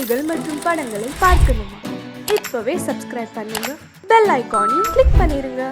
செய்திகள் மற்றும் படங்களை பார்க்கணுமா? இப்பவே சப்ஸ்கிரைப் பண்ணுங்க, பெல் ஐகானையும் கிளிக் பண்ணிருங்க.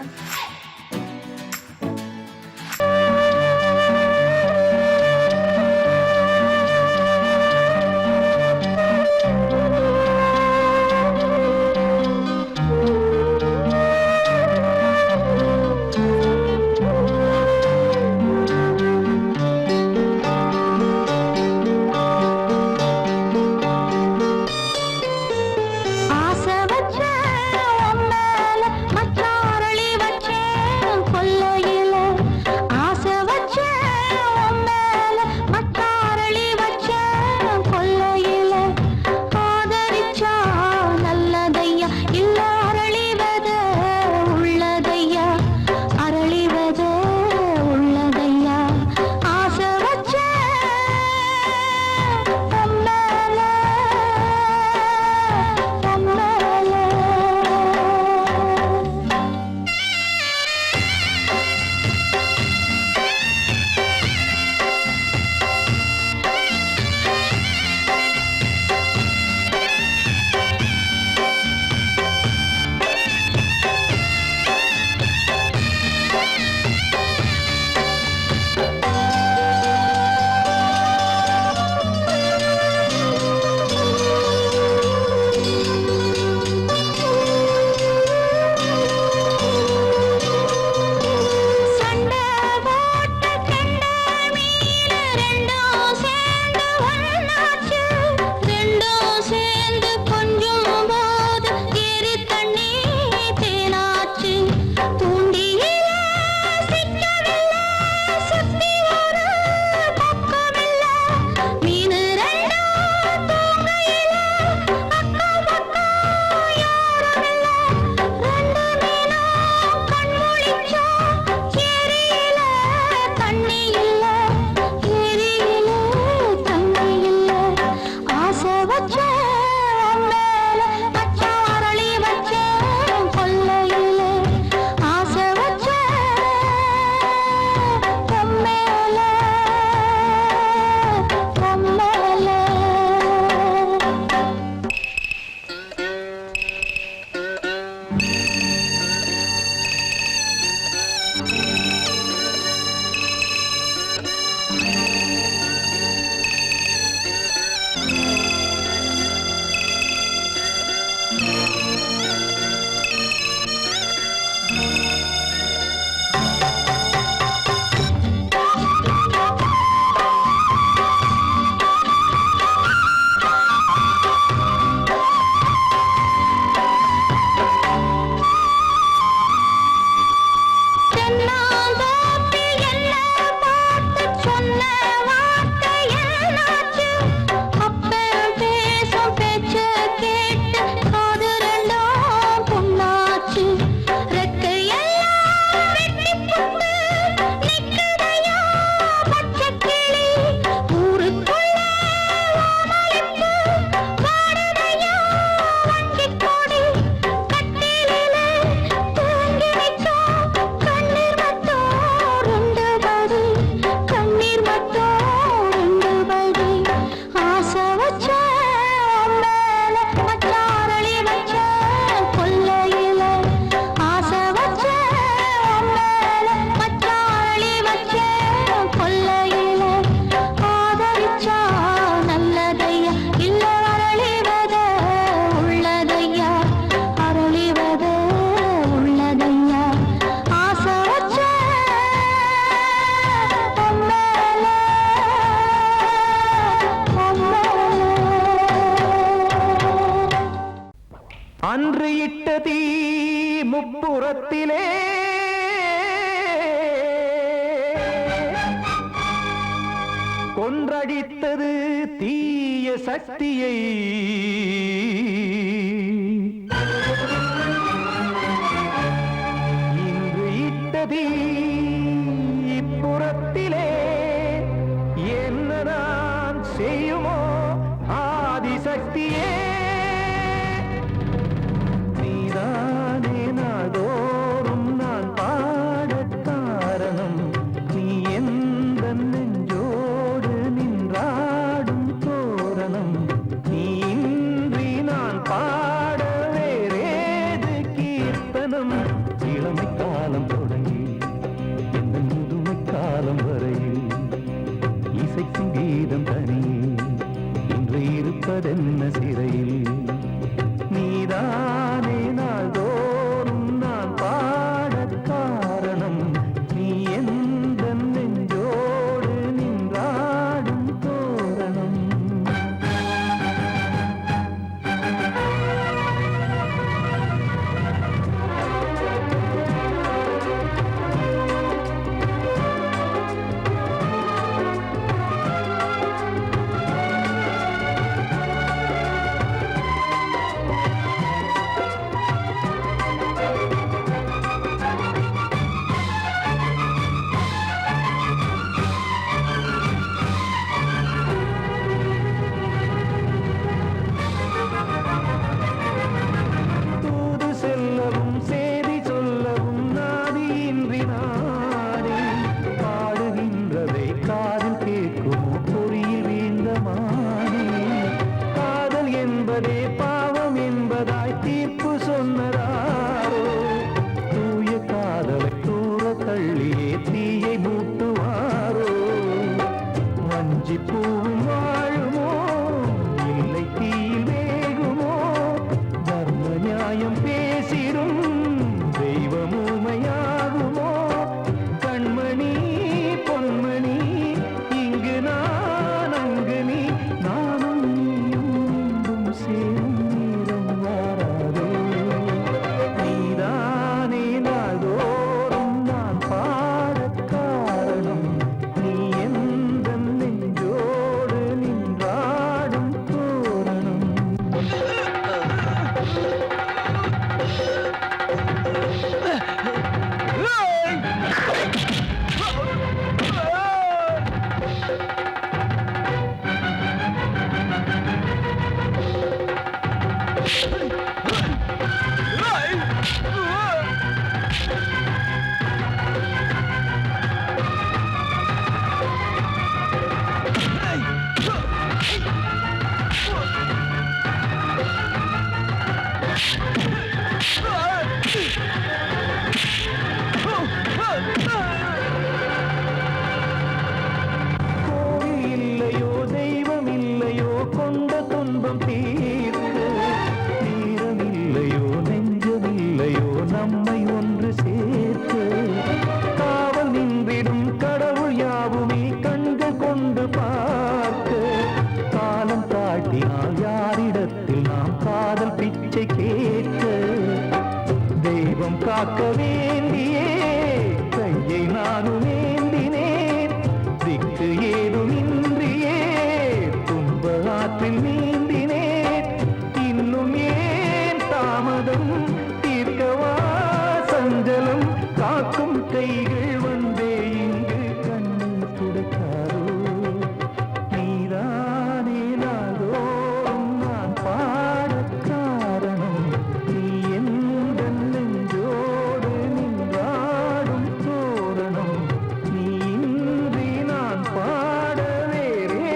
அன்று இட்ட தீ முப்புறத்திலே கொன்றடித்தது தீய சக்தியை. இன்று இட்ட தீ இப்புறத்திலே என்னதான் செய்யுமோ ஆதிசக்தியே. நீ இருப்பதென்ன சிறையில் நீதானே நாள்தோறும் நான் பாடக் காரணம் நீ எந்த நெஞ்சோடு நின்றாடும் தோரணம் பாவம் என்பதாய் தீர்ப்பு சொன்னதாரோ தூய காதலை தூர தள்ளியே தீயை மூட்டுவாரோ வஞ்சி பூவும் வாழுமோ இல்லை தீயில் வேகுமோ தர்ம நியாயம் பேசிடும் தெய்வம் ஊமையாகுமோ கண்மணி பொன்மணி இங்கு நான் அங்கு நீ நானும் சேரும் நீரம் வாராதே நீதானே நாள்தோறும் நான் பாடக் காரணம் நீ எந்த நெஞ்சோடு நின்றாடும் தோரணம் கோவில் இல்லையோ தெய்வம் இல்லையோ கொண்ட துன்பம் தீர்க்க நேரம் இல்லையோ நெஞ்சம் இல்லையோ நம்மை ஒன்று சேர்க்க காவல் நின்றிடும் கடவுள் யாவுமே கண்கள் கொண்டு பார்க்க காலம் காட்டினால் யாரிடத்தில் நாம் காதல் பிச்சை கேட்க தெய்வம் காக்க வேண்டியே கையை நானும் ஏந்தினேன் திக்கு ஏதும் இன்றியே துன்ப ஆற்றில் நீந்தினேன் இன்னும் ஏன் தாமதம் தீர்க்கவா சஞ்சலம் காக்கும் கைகள் வந்தே இங்கு கண்ணீர் துடைக்காதோ நீதானே நாள்தோறும் நான் பாடக் காரணம் நீ எந்த நெஞ்சோடு நின்றாடும் தோரணம் நீ இன்றி நான் பாட வேறேது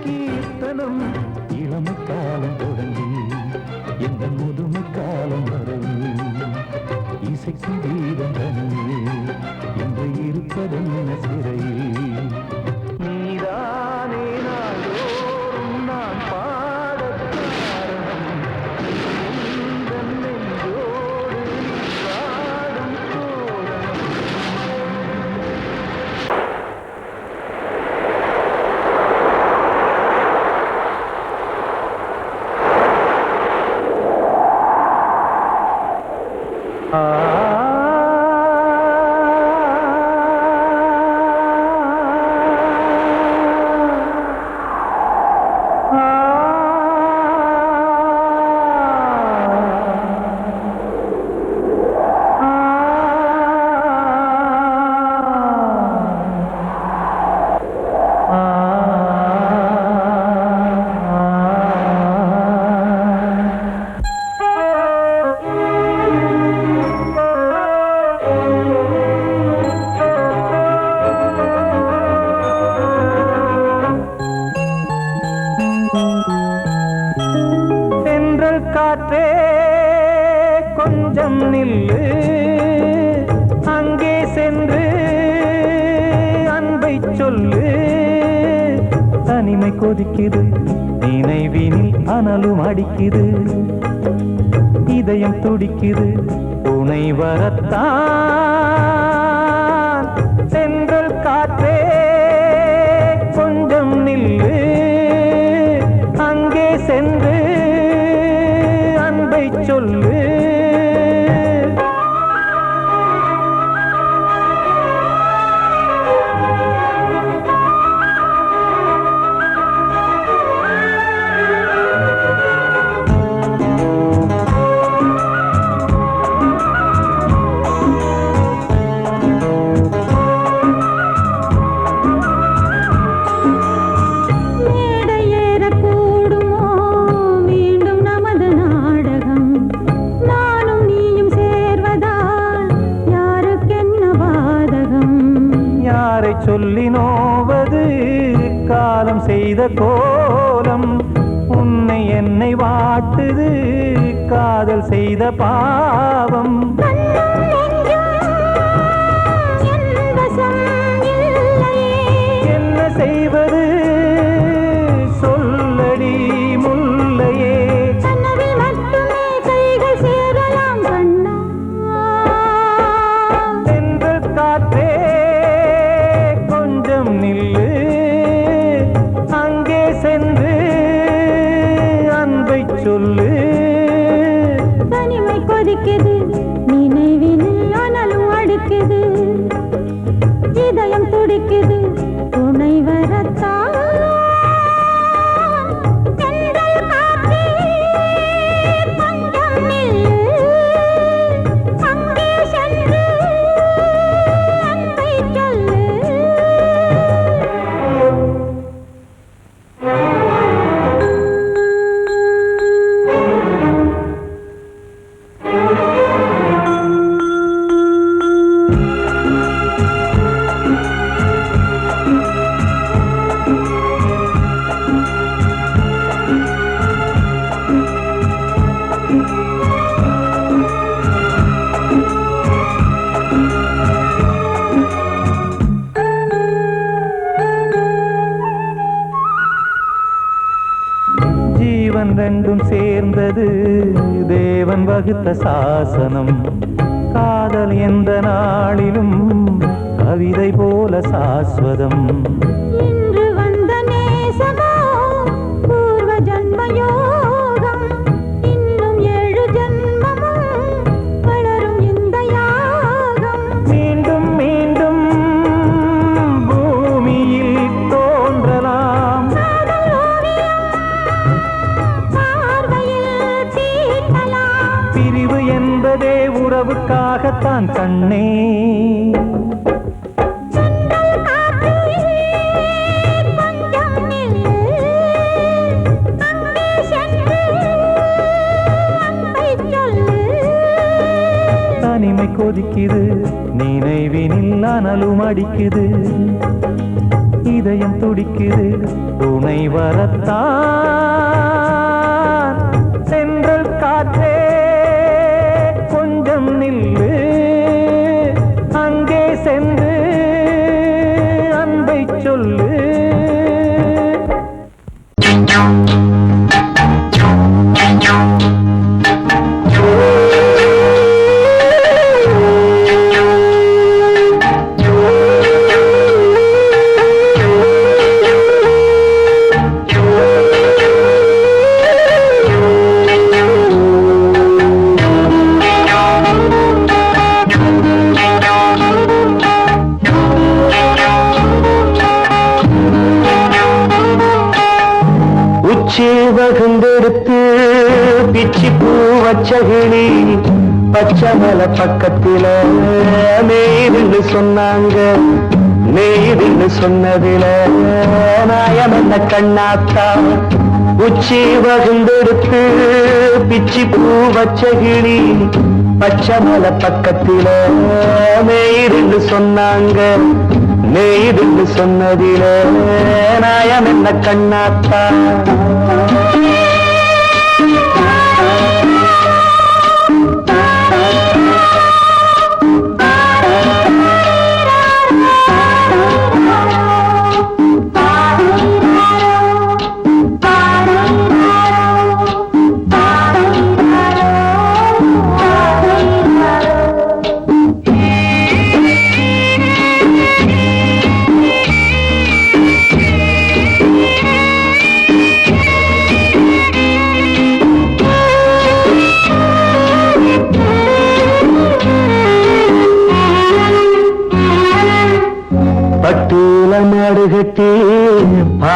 கீர்த்தனம் இளமை காலம் தொடங்கி எந்த முதுமை காலம் வரையில் இசைக்கு வீதம் தனியே என்று இருப்பதென்ன சிறையில் நீதானே நாள்தோறும் நான் பாடக் காரணம் எந்த நெஞ்சோடு நின்றாடும் தோரணம் காற்றே கொஞ்சம் நில்லு அங்கே சென்று அன்பை சொல்லு தனிமை கொதிக்குது நினைவினில் அனலும் அடிக்குது, இதயம் துடிக்குது துணை வரத்தான். சென்றல் காற்றே கொஞ்சம் நில்லு, அங்கே சென்று அன்பை சொல்லு. சொல்லி நோவது காலம் செய்த கோலம், உன்னை என்னை வாட்டுது காதல் செய்த பாவம். என்ன செய்வது சொல்லடி முல்லையே, சென்றல் காற்றே நில்லு, அங்கே சென்று அன்பை சொல்லு. தனிமை கொதிக்குது, நினைவினில் அனலும் அடிக்குது, இதயம் துடிக்குது துணை வரத்தான். ஜீவன் ரெண்டும் சேர்ந்தது தேவன் வகுத்த சாசனம், காதல் எந்த நாளிலும் கவிதை போல சாஸ்வதம். இன்று வந்த நேசமோ பூர்வ ஜன்மயோகம், இன்னும் 7 ஜன்மமும் வளரும் இந்த யாகம். மீண்டும் மீண்டும் பூமியில் தோன்றலாம், பிரிவு என்பதே உறவுக்காகத்தான் கண்ணே. தனிமை கொதிக்குது, நினைவினில் அனலும் அடிக்குது, இதயம் துடிக்குது துணை வரத்தான். சென்றல் காற்றே கொஞ்சம் நில்லு, அங்கே சென்று அன்பை சொல்லு. வகுந்தெடுத்து பிச்சி பூ வச்சகிளி பச்சை மலை பக்கத்தில மேய்துன்னு சொன்னாங்க. மேய்துன்னு சொன்னதில நாயம் என்ன கண்ணாத்தா, உச்சி வகுந்தெடுத்து பிச்சி பூ வச்சகிளி பச்சை மலை பக்கத்தில மேய்துன்னு சொன்னாங்க. மேய்துன்னு சொன்னதில நாயம் என்ன கண்ணாத்தா.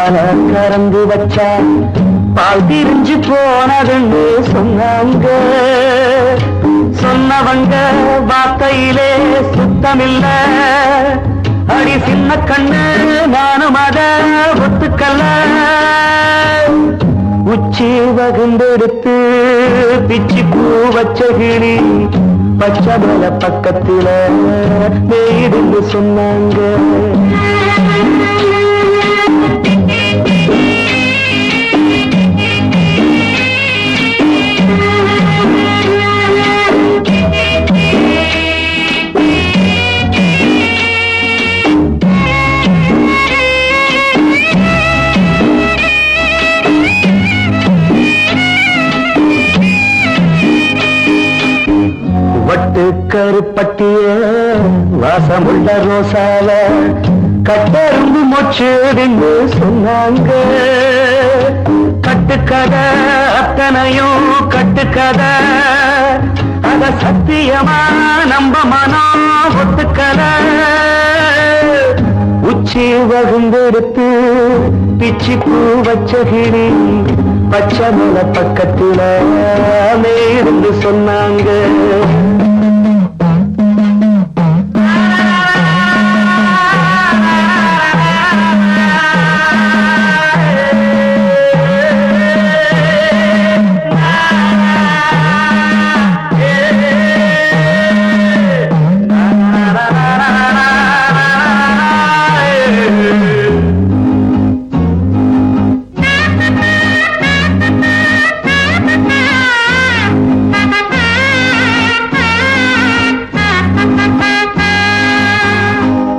பால கறந்து வச்சா பால் திரிஞ்சு போனதுன்னு சொன்னாங்க. சொன்னவங்க வார்த்தையிலே சுத்தமில்ல. அடி சின்ன கண்ணு நானும் அத ஒத்துக்கல்ல. உச்சி வகுந்தெடுத்து பிச்சி பூ வச்ச கிளி பச்சை மலை பக்கத்தில மேடுன்னு சொன்னாங்க. கருப்பட்டிய வாசமுள்ள ரோசால கட்டெரும்பு மொச்சுன்னு சொன்னாங்க. கட்டுக்கதை அத்தனையும் கட்டுக்கதை, அத சத்தியமா நம்ப மனம் ஒத்துக்கதை. உச்சி வகுந்தெடுத்து பிச்சி பூ வச்ச கிளி பச்சை மலை பக்கத்தில மேருந்து சொன்னாங்க.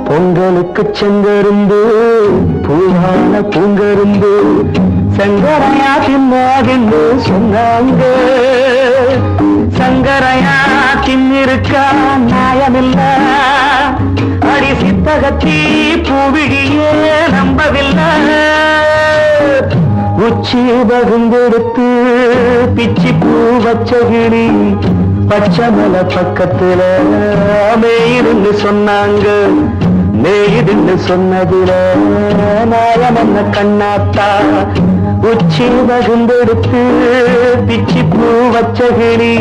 பொங்கலுக்கு செங்கருந்து பூவான பூங்கருந்து சங்கரையா தின்னாகின்னு சொன்னாங்க. சங்கரையா தின்னிருக்கா நியாயமில்ல. அடி சித்தகத்தி பூவிழியே நம்பவில்லை. உச்சி வகுந்தெடுத்து பிச்சி பூ வச்ச கிளி பச்சை மலை பக்கத்துல மேயிருந்து சொன்னாங்க. மேயிருந்து சொன்னதுல நாயம் என்ன கண்ணாத்தா. உச்சி வகுந்தெடுத்து பிச்சி பூ வச்ச கிளி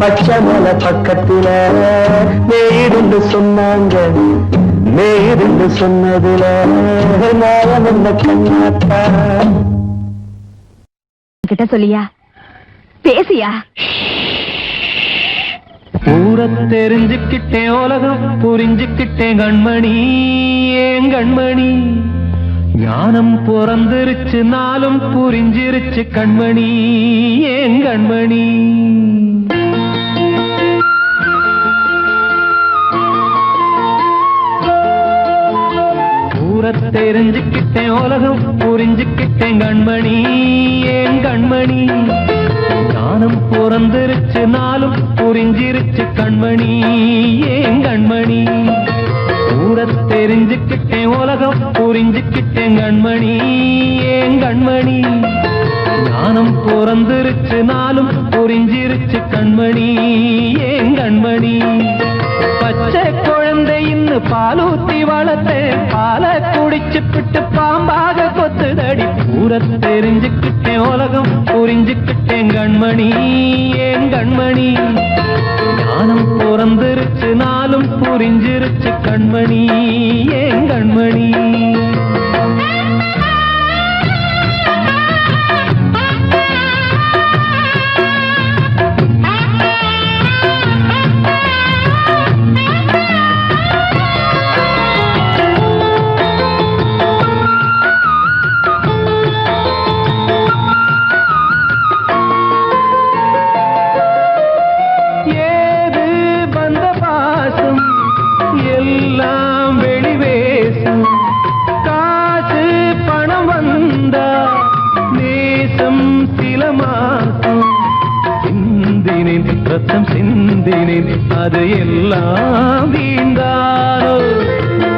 பச்சை மலை பக்கத்துல மேயிருந்து சொன்னாங்க. மேயிருந்து சொன்னதுல நாயம் என்ன கண்ணாத்தா. கிட்ட சொல்லியா பேசியா? ஊர தெரிஞ்சுக்கிட்டேன், உலகம் புரிஞ்சுக்கிட்டேன் கண்மணி, ஏன் கண்மணி. ஞானம் பிறந்திருச்சு, நாளும் புரிஞ்சிருச்சு கண்மணி, ஏன் கண்மணி. ஊர தெரிஞ்சுக்கிட்டேன், உலகம் புரிஞ்சுக்கிட்டேன் கண்மணி, ஏன் கண்மணி. ஞானம் பிறந்திருச்சு, நாளும் புரிஞ்சிருச்சு கண்மணி, ஏன் கண்மணி. ஊர தெரிஞ்சுக்கிட்டேன், உலகம் புரிஞ்சுக்கிட்டேன் கண்மணி, ஏன் கண்மணி. ஞானம் பிறந்திருச்சு, நாளும் புரிஞ்சிருச்சு கண்மணி, ஏன் கண்மணி. பச்சை குழந்தை இன்னு பாலூத்தி வளர்த்தேன், பாலை குடிச்சு பிட்டு பாம்பாக கொத்துதடி. ஊர தெரிஞ்சுக்கிட்டேன், உலகம் புரிஞ்சுக்கிட்டேன் கண்மணி, ஏன் கண்மணி. ஞானம் பிறந்திருச்சு, நாளும் புரிஞ்சிருச்சு கண்மணி, ஏன் கண்மணி. ரத்தம் சிந்தினேன், அது எல்லாம் வீண்டாரோ.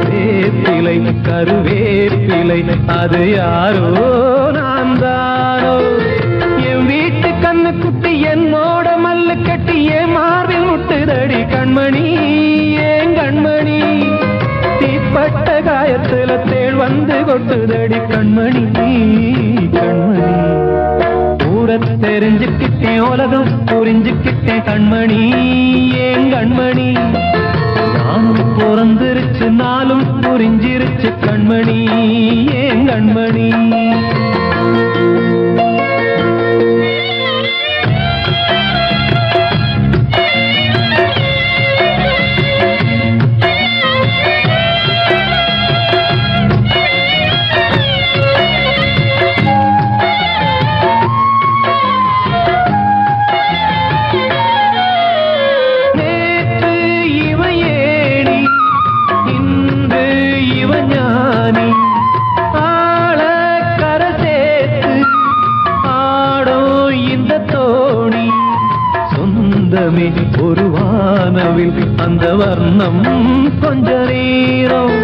வேப்பிலை கருவேப்பிலை அது யாரோ நான் தானோ. என் வீட்டு கண்ணு குட்டி என்னோட மல்லு கட்டி என் மார்பில் முட்டுதடி கண்மணி, ஏன் கண்மணி. தீப்பட்ட காயத்துல தேள் வந்து கொட்டுதடி கண்மணி கண்மணி. ஊரை தெரிஞ்சுக்கிட்டேன் உலகம் புரிஞ்சுக்கிட்டேன் கண்மணி ஏன் கண்மணி. நானும் பிறந்திருச்சு நாளும் புரிஞ்சிருச்சு கண்மணி ஏன் கண்மணி. ஒரு வானவில் அந்த வர்ணம் கொஞ்ச நேரம்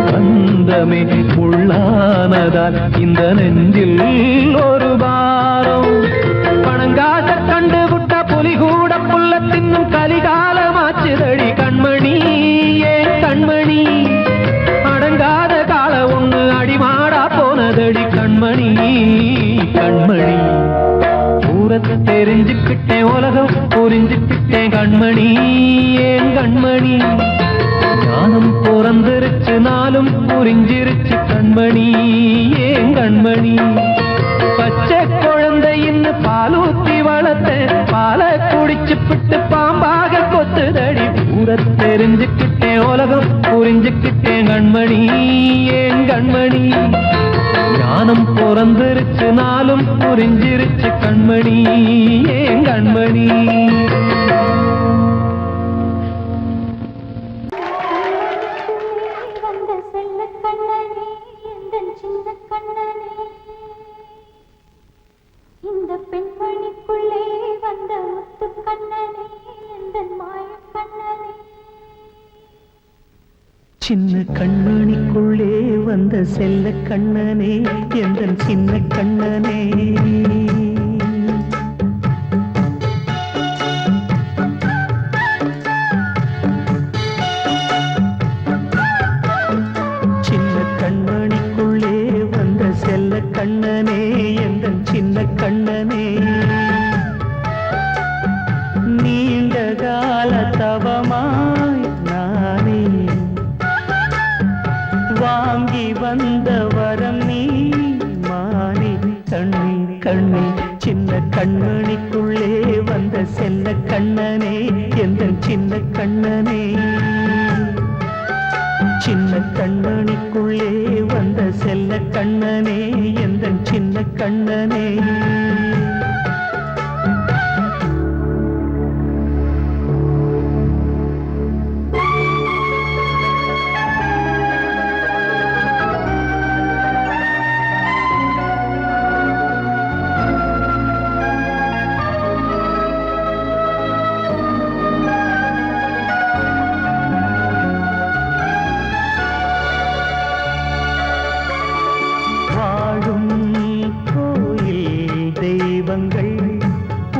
வந்தமே உள்ளானதால் இந்த நெஞ்சில் ஒரு பாரம். பணங்காச கண்டு விட்ட புலி கூட புல்ல தின்னும் கலிகாலமாச்சுதடி கண்மணி ஏன் கண்மணி. அடங்காத கால ஒண்ணு அடிமாடா போனதடி கண்மணி கண்மணி. ஊரத்தை தெரிஞ்சுக்கிட்டேன் உலகம் புரிஞ்சுக்கிட்டேன் கண்மணி ஏன் கண்மணி. ஞானம் பிறந்திருச்சு நாளும் புரிஞ்சிருச்சு கண்மணி ஏன் கண்மணி. பச்சை குழந்தையின்னு பாலூத்தி வளர்த்த பாலை குடிச்சு பிட்டு பாம்பாக கொத்துதடி. ஊரத்தை தெரிஞ்சுக்கிட்டேன் உலகம் புரிஞ்சுக்கிட்டேன் கண்மணி ஏன் கண்மணி. ஞானம் பிறந்திருச்சு நாளும் புரிஞ்சிருச்சு கண்மணி ஏன் கண்மணி. இந்த பெண்மணிக்குள்ளே வந்த முத்து கண்ணனே எந்த மாய கண்ணனே. சின்ன கண்மணிக்குள்ளே வந்த செல்ல கண்ணனே எந்தன் சின்ன கண்ணனே. சின்ன கண்மணிக்குள்ளே வந்த செல்ல கண்ணனே எந்தன் சின்ன கண்ணனே. நீண்ட கால தவமாய் நானே வாங்கி வந்த வரம் நீ மானே கண்ணே கண்ணே. சின்ன கண்மணிக்குள்ளே வந்த செல்ல கண்ணனே எந்தன் சின்ன கண்ணனே. சின்ன கண்மணிக்குள்ளே வந்த செல்ல கண்ணனே எந்தன் சின்ன கண்ணனே.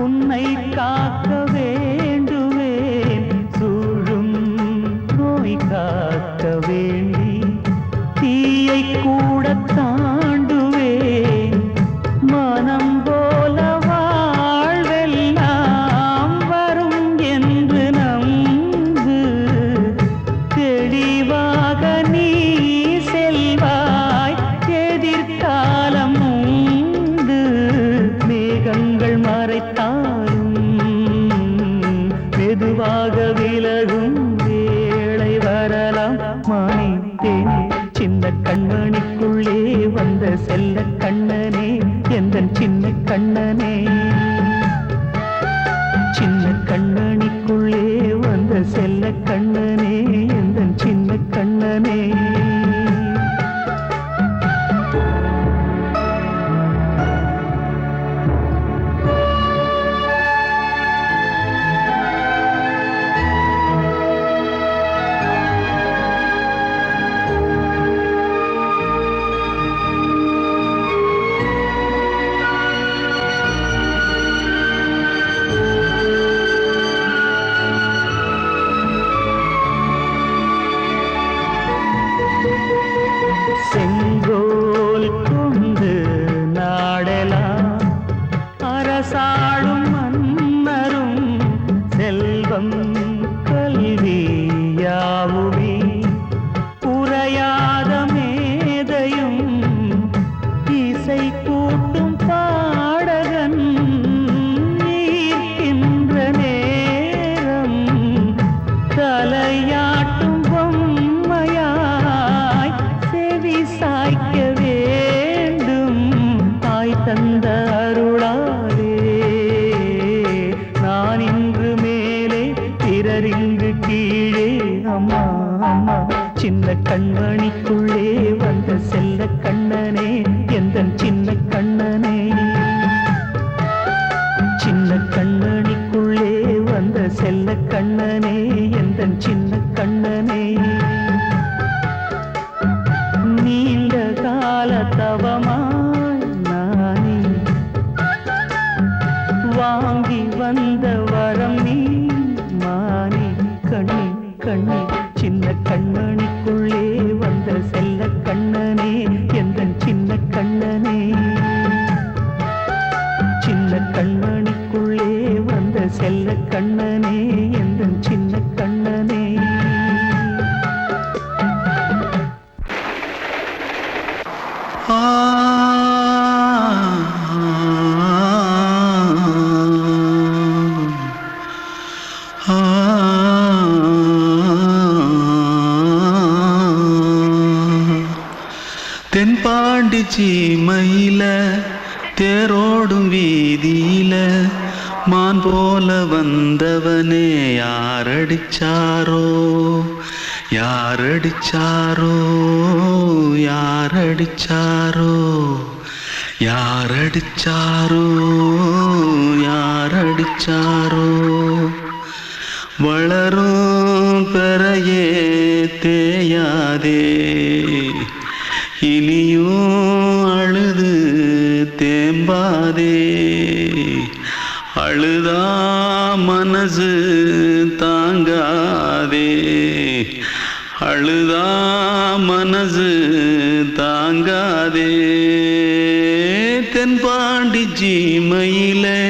உன்னை காக்க வேண்டுவேன் சூழும் நோய் காக்க வேண்டி தீயை கூட தாண்டுவேன். மனம் போல வாழ்வெல்லாம் வரும் என்று நம்பு. தெளிவாக நீ செல்வாய் எதிர்காலம் உண்டு. மேகங்கள் மறைத்தாலும் மெதுவாக விலகும் வேளை வரலாம் மானே தேனே. சின்ன கண்மணிக்குள்ளே வந்த செல்ல கண்ணனே எந்தன் சின்ன கண்ணனே. சின்ன கண்மணிக்குள்ளே வந்த செல்ல கண்ணனே எந்தன் சின்ன கண்ணனே. அரசாளும் மன்னரும் செல்வம் கல்வி யாவுமே உரையாத மேதையும் இசை கூட்டும் பாடகன் ஈர்க்கின்ற நேரம் தலையாட்டும் பொம்மையாய் செவி சாய்க்க வேண்டும் தாய் தந்த அருளாலே நான் இன்று மேலே பிறரிங்கு கீழே அம்மா அம்மா சின்ன கண்மணிக்குள்ளே வந்த செல்ல கண்ணனே எந்தன் சின்ன கண்ணனே சின்ன கண்ணனிக்குள்ளே வந்த செல்ல கண்ணனே எந்தன் சின்ன கண்ணனே நீண்ட கால தவமாய் நானே வாங்கி வந்த வரம் நீ மானே கண்ணே கண்ணே சின்ன கண்ணனிக்குள்ளே வந்த செல்ல கண்ணனே எந்தன் சின்ன கண்ணனே சின்ன கண்ணனிக்குள்ளே வந்த செல்ல கண்ணனே எந்தன் சின்ன கண்ணனே தென்பாண்டி சீமையில தேரோடும் வீதியில மான் போல வந்தவனே யாரடிச்சாரோ யாரடிச்சாரோ யாரடிச்சாரோ யாரடிச்சாரோ யாரடிச்சாரோ வளரும் பெறையே தேயாதே இனியும் அழுது தேம்பாதே அழுதா மனசு தாங்காதே அழுதா மனசு தாங்காதே தென்பாண்டி சீமையிலே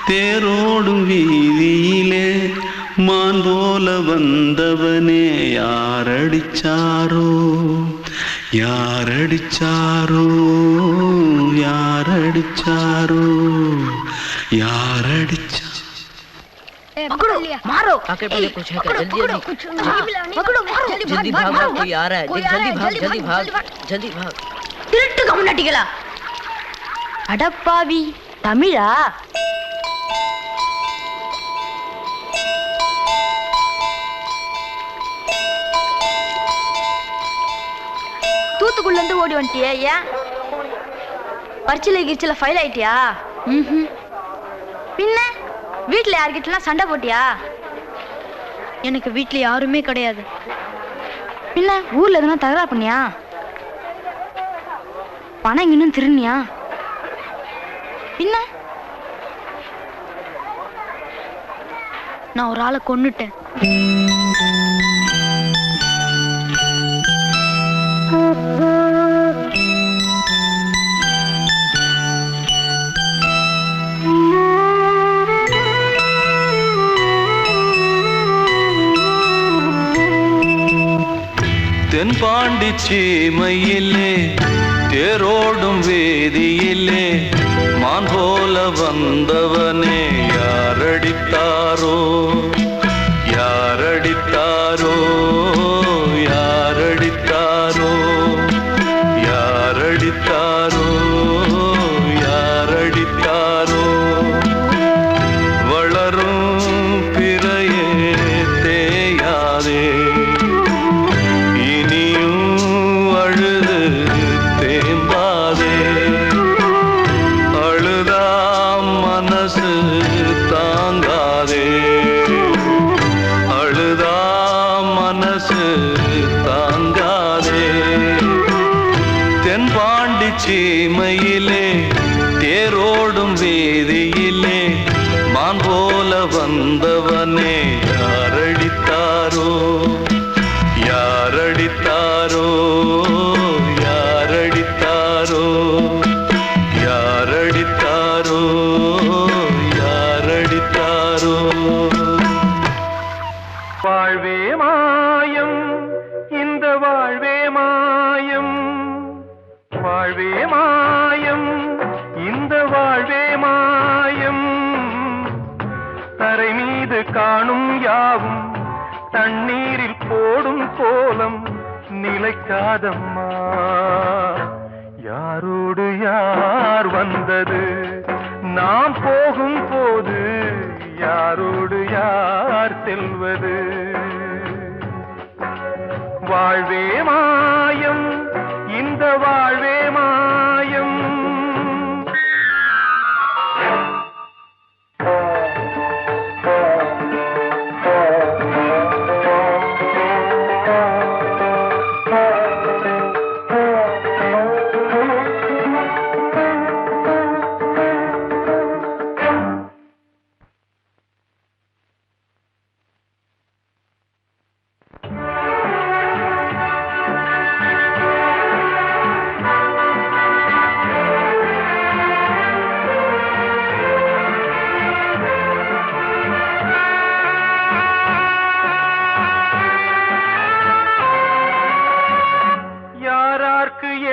தேரோடும் வீதியிலே மான் போல வந்தவனே யாரடிச்சாரோ யாரடிச்சாரோ யாரடிச்சாரோ யாரடிச்சா मारो आके पहले कुछ है क्या जल्दी जल्दी भाग भाग कोई आ रहा है जल्दी भाग जल्दी भाग திருட்டு கம்முனட்டிகளா அடப்பாவி தமிழா தூத்துக்குள்ள இருந்து ஓடி வந்துட்டியா ஏன் பரிச்சையில கிரிச்சில ஃபைல் ஆயிட்டியா பின்ன வீட்டுல யார்கிட்டலாம் சண்டை போட்டியா எனக்கு வீட்டுல யாருமே கிடையாது பின்ன ஊர்ல எதுனா தகராறு பண்ணியா பணம் இன்னும் திருநியா பின்ன நான் ஒரு ஆளை கொன்னுட்டேன் தென்பாண்டி சீமையிலே தேரோடும் வேதியிலே மான் போல வந்தவனே யாரடித்தாரோ யாரடித்தாரோ யாரடித்தாரோ யாரடித்தாரோ யாரடித்தாரோ வளரும் பிறையே தேயாதே சீமையிலே தேரோடும் வேதியிலே மான் போல வந்தவனே யாரடித்தாரோ யாரடித்தாரோ யாரடித்தாரோ யாரடித்தாரோ மீது காணும் யாவும் தண்ணீரில் போடும் கோலம் நிலைக்காதம்மா. யாரோடு யார் வந்தது நாம் போகும் போது, யாரோடு யார் செல்வது? வாழ்வே மாயம், இந்த வாழ்வே மாயம்.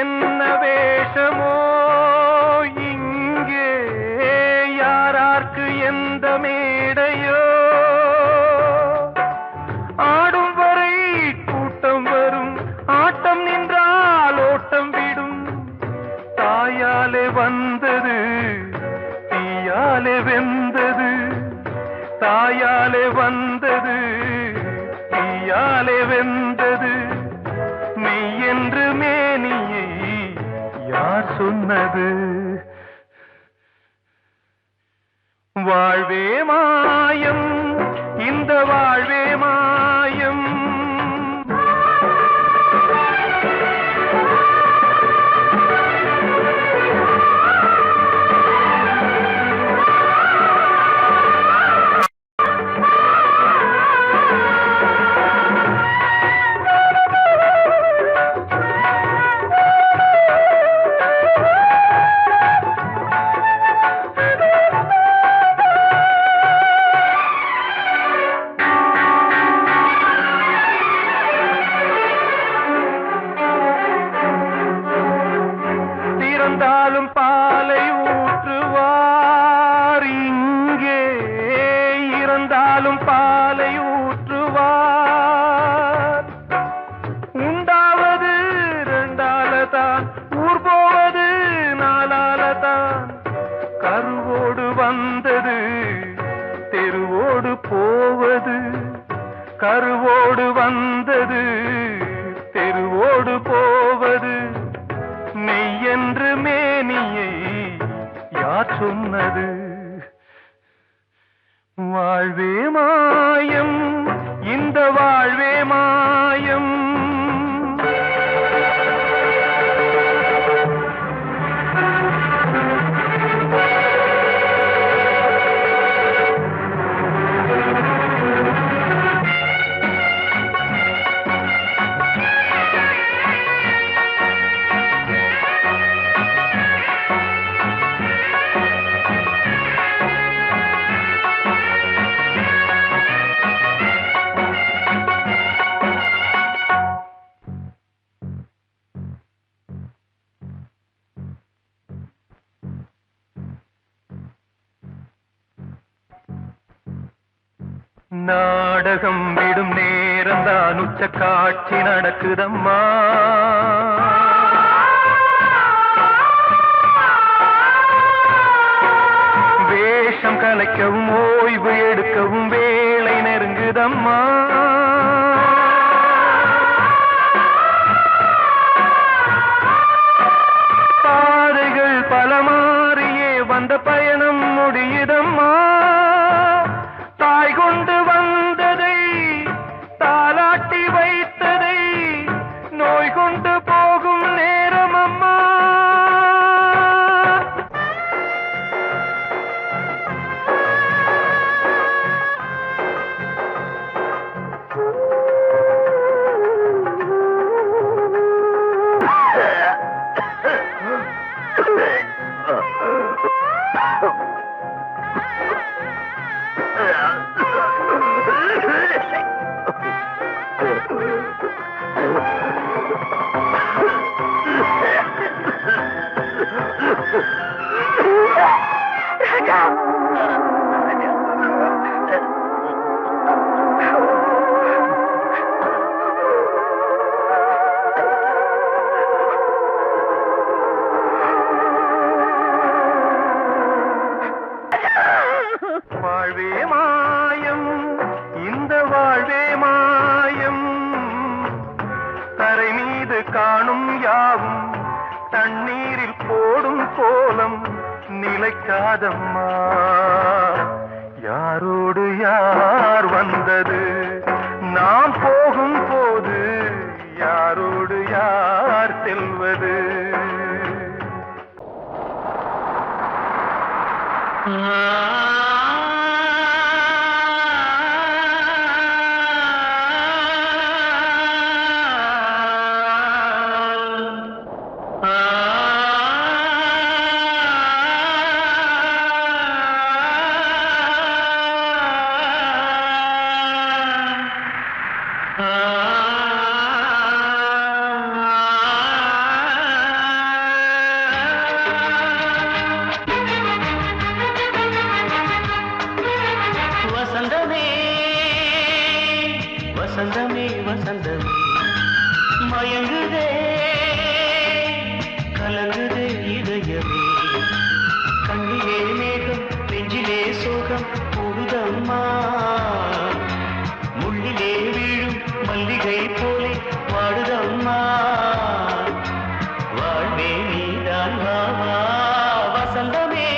என்ன வேஷமோ இங்கே, யாரார்க்கு எந்த மேடையோ, ஆடும் வரை கூட்டம் வரும், ஆட்டம் நின்றால் ஓட்டம் விடும். தாயாலே வந்தது தீயாலே வெந்தது, தாயாலே வந்தது தீயாலே வெந்தது. மெய் என்று மேனியை யார் சொன்னது? வாழ்வே மாயம், இந்த வாழ்வே மாயம். இறந்தாலும் பாலை ஊற்றுவார் இங்கே, இறந்தாலும் பாலை ஊற்றுவார். உண்டாவது ரெண்டாலதான், ஊர் போவது நாலாலதான். கருவோடு வந்தது தெருவோடு போவது, கருவோடு வந்தது தெருவோடு போவது. மெய் என்று மேனியை யார் சொன்னது? வாழ்வே மாயம், இந்த வாழ்வே மாயம். நாடகம் விடும் நேரம்தான் உச்ச காட்சி நடக்குதம்மா. வேஷம் கலைக்கவும் ஓய்வு எடுக்கவும் வேளை நெருங்குதம்மா. பாதைகள் பல மாறியே வந்த பயணம் முடியுதம்மா. தாய் கொண்டு வந்ததை தாலாட்டி வைத்ததை நோய் கொண்டு போகும் நேரம் அம்மா. வாழ்வே மாயம், இந்த வாழ்வே மாயம், தரை மீது காணும் யாவும் தண்ணீரில் போடும் கோலம் நிலைக்காதம்மா. யாரோடு யார் வந்தது நாம் போகும் போது, யாரோடு யார் செல்வது? வசந்தமே வசந்தமே வசந்தமே மயங்குதே கலங்குதே இதயமே. கண்ணிலே மேகம் நெஞ்சிலே சோகம் போடுதம்மா. முள்ளிலே வீழும் மல்லிகை போலே வாடுதம்மா. வாழ்வே நீதான் வாவா. வசந்தமே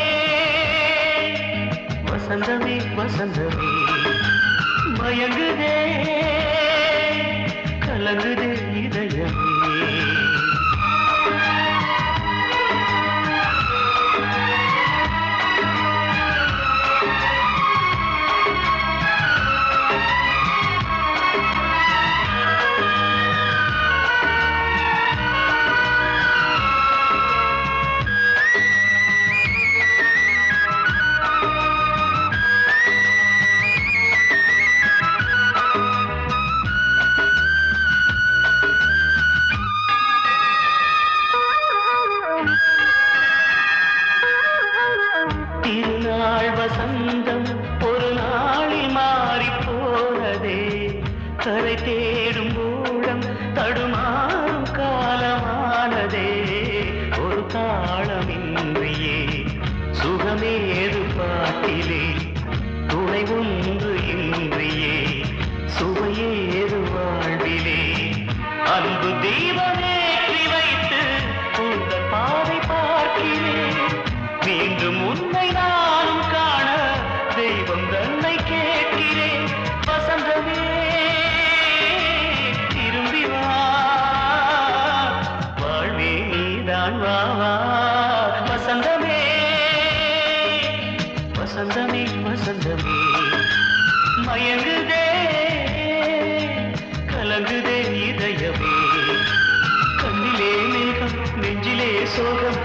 வசந்தமே வசந்தமே மயங்குதே கலங்குதே இதயமே. திருநாள் வசந்தம் ஒரு நாளில் மாறி போனதே. கரை தேடும் ஊழம் தடுமாறும் காலமானதே. ஒரு தாளமின்றியே சுகமேது பாட்டிலே. துணை ஒன்று இன்றியே சுவையேது வாழ்விலே. அன்பு தீபமேற்றி வைத்து உங்கள் பாதை பார்க்கிறேன். மீண்டும் உன்னை நானும் காண தெய்வம் தன்னை கேட்கிறேன். வசந்தமே திரும்பி வா. வாழ்வே நீதான் வாவா. வசந்தமே வசந்தமே வசந்தமே மயங்குதே கலங்குதே இதயமே. கண்ணிலே மேகம் நெஞ்சிலே சோகம்